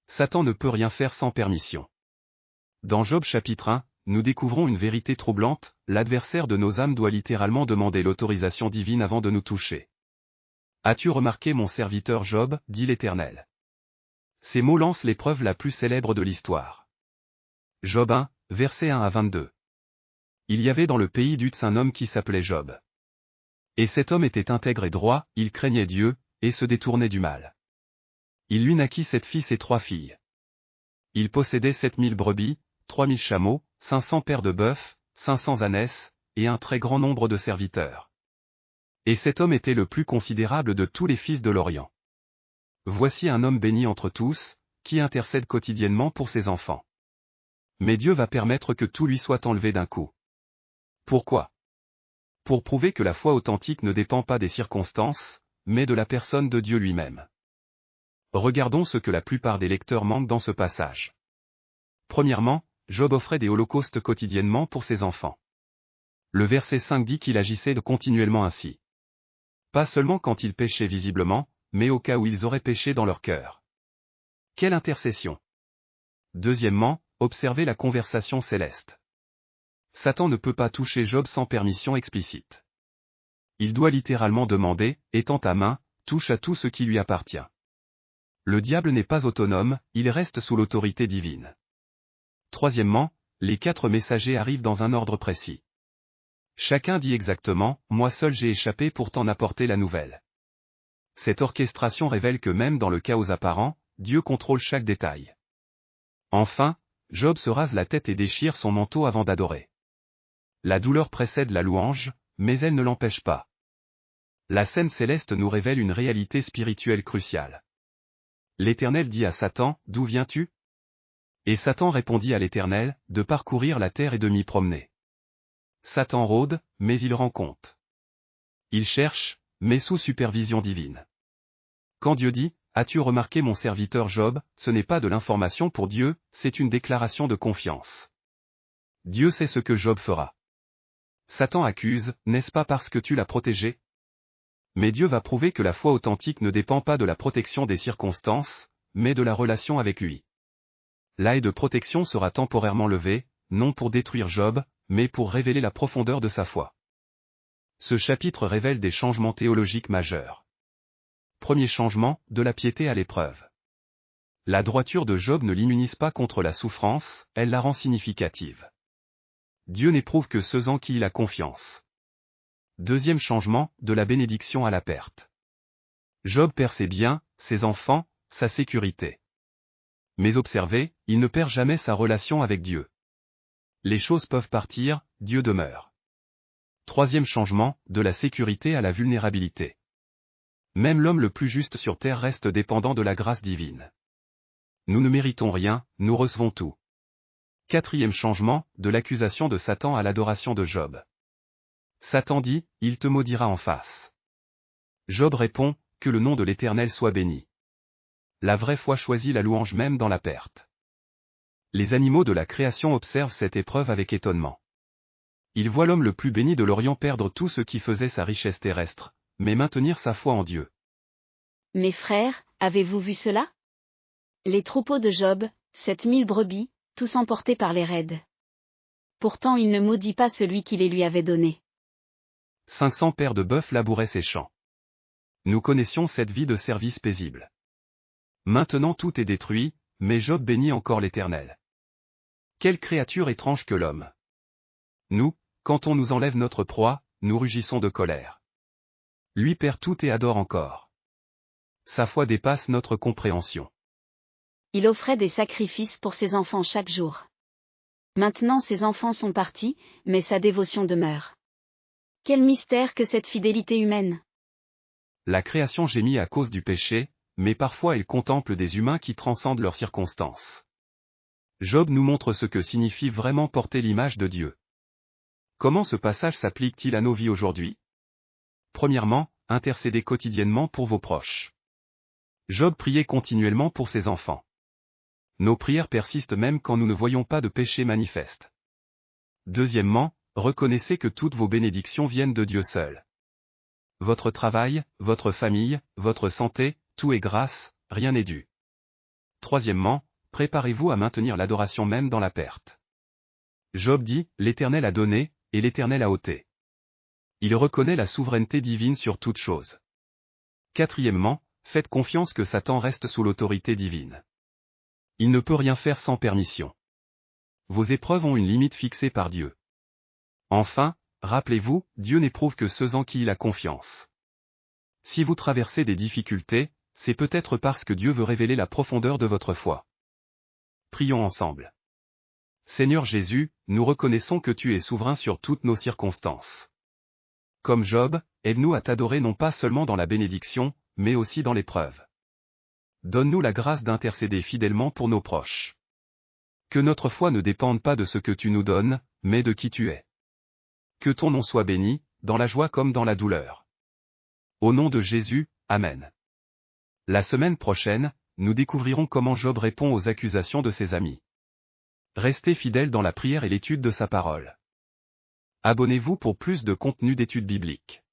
Satan ne peut rien faire sans permission. Dans Job chapitre 1, nous découvrons une vérité troublante, l'adversaire de nos âmes doit littéralement demander l'autorisation divine avant de nous toucher. As-tu remarqué mon serviteur Job, dit l'Éternel. Ces mots lancent l'épreuve la plus célèbre de l'histoire. Job 1, versets 1 à 22. Il y avait dans le pays d'Uz un homme qui s'appelait Job. Et cet homme était intègre et droit, il craignait Dieu, et se détournait du mal. Il lui naquit 7 fils et 3 filles. Il possédait 7000 brebis, 3000 chameaux, 500 paires de bœufs, 500 ânesses, et un très grand nombre de serviteurs. Et cet homme était le plus considérable de tous les fils de l'Orient. Voici un homme béni entre tous, qui intercède quotidiennement pour ses enfants. Mais Dieu va permettre que tout lui soit enlevé d'un coup. Pourquoi? Pour prouver que la foi authentique ne dépend pas des circonstances, mais de la personne de Dieu lui-même. Regardons ce que la plupart des lecteurs manquent dans ce passage. Premièrement, Job offrait des holocaustes quotidiennement pour ses enfants. Le verset 5 dit qu'il agissait continuellement ainsi. Pas seulement quand ils péchaient visiblement, mais au cas où ils auraient péché dans leur cœur. Quelle intercession! Deuxièmement, observez la conversation céleste. Satan ne peut pas toucher Job sans permission explicite. Il doit littéralement demander, étends ta main, touche à tout ce qui lui appartient. Le diable n'est pas autonome, il reste sous l'autorité divine. Troisièmement, les 4 messagers arrivent dans un ordre précis. Chacun dit exactement, moi seul j'ai échappé pour t'en apporter la nouvelle. Cette orchestration révèle que même dans le chaos apparent, Dieu contrôle chaque détail. Enfin, Job se rase la tête et déchire son manteau avant d'adorer. La douleur précède la louange, mais elle ne l'empêche pas. La scène céleste nous révèle une réalité spirituelle cruciale. L'Éternel dit à Satan, d'où viens-tu? Et Satan répondit à l'Éternel, de parcourir la terre et de m'y promener. Satan rôde, mais il rend compte. Il cherche, mais sous supervision divine. Quand Dieu dit, as-tu remarqué mon serviteur Job, ce n'est pas de l'information pour Dieu, c'est une déclaration de confiance. Dieu sait ce que Job fera. Satan accuse, n'est-ce pas parce que tu l'as protégé? Mais Dieu va prouver que la foi authentique ne dépend pas de la protection des circonstances, mais de la relation avec lui. L'œil de protection sera temporairement levé, non pour détruire Job, mais pour révéler la profondeur de sa foi. Ce chapitre révèle des changements théologiques majeurs. Premier changement, de la piété à l'épreuve. La droiture de Job ne l'immunise pas contre la souffrance, elle la rend significative. Dieu n'éprouve que ceux en qui il a confiance. Deuxième changement, de la bénédiction à la perte. Job perd ses biens, ses enfants, sa sécurité. Mais observez, il ne perd jamais sa relation avec Dieu. Les choses peuvent partir, Dieu demeure. Troisième changement, de la sécurité à la vulnérabilité. Même l'homme le plus juste sur terre reste dépendant de la grâce divine. Nous ne méritons rien, nous recevons tout. Quatrième changement, de l'accusation de Satan à l'adoration de Job. Satan dit, il te maudira en face. Job répond, que le nom de l'Éternel soit béni. La vraie foi choisit la louange même dans la perte. Les animaux de la création observent cette épreuve avec étonnement. Ils voient l'homme le plus béni de l'Orient perdre tout ce qui faisait sa richesse terrestre, mais maintenir sa foi en Dieu. Mes frères, avez-vous vu cela? Les troupeaux de Job, 7000 brebis, tous emportés par les raids. Pourtant il ne maudit pas celui qui les lui avait donnés. 500 paires de bœufs labouraient ses champs. Nous connaissions cette vie de service paisible. Maintenant tout est détruit, mais Job bénit encore l'Éternel. Quelle créature étrange que l'homme. Nous, quand on nous enlève notre proie, nous rugissons de colère. Lui perd tout et adore encore. Sa foi dépasse notre compréhension. Il offrait des sacrifices pour ses enfants chaque jour. Maintenant ses enfants sont partis, mais sa dévotion demeure. Quel mystère que cette fidélité humaine! La création gémit à cause du péché, mais parfois elle contemple des humains qui transcendent leurs circonstances. Job nous montre ce que signifie vraiment porter l'image de Dieu. Comment ce passage s'applique-t-il à nos vies aujourd'hui? Premièrement, intercédez quotidiennement pour vos proches. Job priait continuellement pour ses enfants. Nos prières persistent même quand nous ne voyons pas de péché manifeste. Deuxièmement, reconnaissez que toutes vos bénédictions viennent de Dieu seul. Votre travail, votre famille, votre santé, tout est grâce, rien n'est dû. Troisièmement, préparez-vous à maintenir l'adoration même dans la perte. Job dit, l'Éternel a donné, et l'Éternel a ôté. Il reconnaît la souveraineté divine sur toute chose. Quatrièmement, faites confiance que Satan reste sous l'autorité divine. Il ne peut rien faire sans permission. Vos épreuves ont une limite fixée par Dieu. Enfin, rappelez-vous, Dieu n'éprouve que ceux en qui il a confiance. Si vous traversez des difficultés, c'est peut-être parce que Dieu veut révéler la profondeur de votre foi. Prions ensemble. Seigneur Jésus, nous reconnaissons que tu es souverain sur toutes nos circonstances. Comme Job, aide-nous à t'adorer non pas seulement dans la bénédiction, mais aussi dans l'épreuve. Donne-nous la grâce d'intercéder fidèlement pour nos proches. Que notre foi ne dépende pas de ce que tu nous donnes, mais de qui tu es. Que ton nom soit béni, dans la joie comme dans la douleur. Au nom de Jésus, Amen. La semaine prochaine, nous découvrirons comment Job répond aux accusations de ses amis. Restez fidèles dans la prière et l'étude de sa parole. Abonnez-vous pour plus de contenu d'études bibliques.